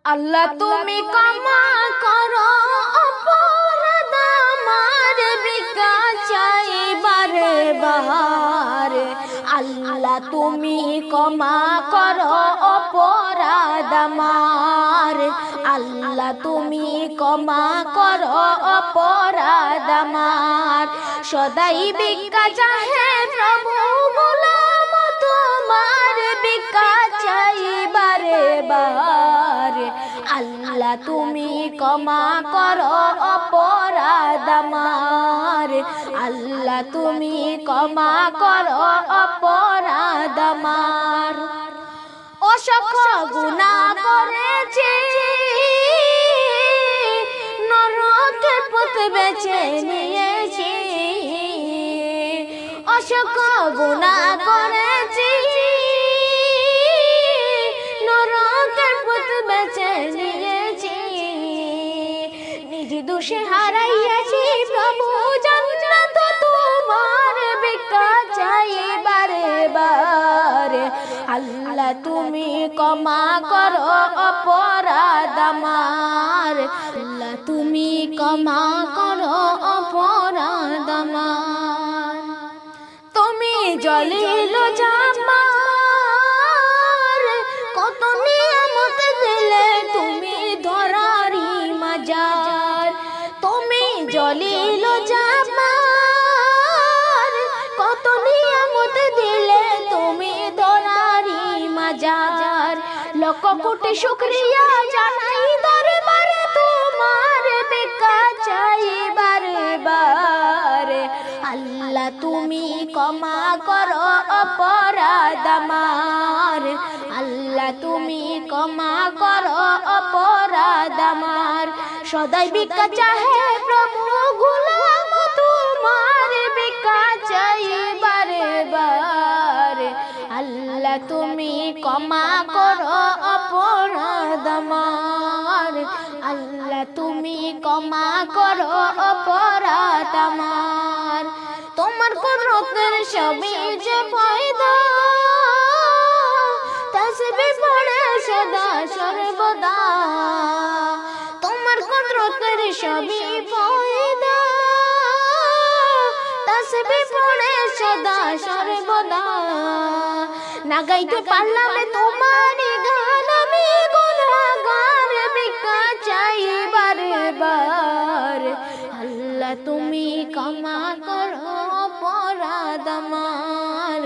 আল্লাহ তুমি ক্ষমা করো অপরাধ আমার, ভিক্ষা চাই বারে বারে। আল্লাহ তুমি ক্ষমা করো অপরাধ আমার, আল্লাহ তুমি ক্ষমা করো অপরাধ আমার। সদাই ভিক্ষা চাহে প্রভু, গোলাম তোমার, ভিক্ষা চাই বারে বারে। আল্লাহ তুমি ক্ষমা করো অপরাধ আমার, আল্লাহ তুমি ক্ষমা করো অপরাধ আমার। অসংখ্য গুনাহ করেছি, নরকের পথ বেছে নিয়েছি। অসংখ্য গুনাহ করেছি, নরকের পথ বেছে নিয়েছি। নিজ দোষে হারাইয়াছি প্রভু জান্নাত তোমার, ভিক্ষা চাই বারে বারে। আল্লাহ তুমি ক্ষমা করো অপরাধ আমার, আল্লাহ তুমি ক্ষমা করো অপরাধ আমার। তুমি জলিল জামার, কত নিয়ামত দিলে তুমি ধরারি মাজার। তুমি জলিল জামার, কত নিয়ামত দিলে তুমি ধরারি মাজার। লক্ষ কোটি শুকরিয়া জানাই দরবারে তোমার, ভিক্ষা চাই বারে বারে। আল্লাহ তুমি ক্ষমা করো অপরাধ আমার, আল্লাহ তুমি ক্ষমা করো অপরাধ আমার। সদাই ভিক্ষা চাহে প্রভু, গোলাম তোমার, ভিক্ষা চাই বারে বারে। আল্লাহ তুমি ক্ষমা করো অপরাধ আমার, আল্লাহ তুমি ক্ষমা করো অপরাধ আমার। তোমার কুদরতের সবই যে ফায়দা, তাসবিহ পড়ে সদা সর্বদা। তোমার কুদরতের সবই ফায়দা, তাসবিহ পড়ে সদা সর্বদা। না গাইতে পারলাম তোমার গান আমি গুনাহগার, ভিক্ষা চাই বারে বারে। আল্লাহ তুমি ক্ষমা করো অপরাধ আমার,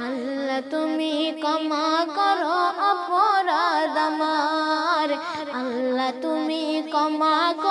আল্লাহ তুমি ক্ষমা করো অপরাধ আমার, আল্লাহ তুমি ক্ষমা করো।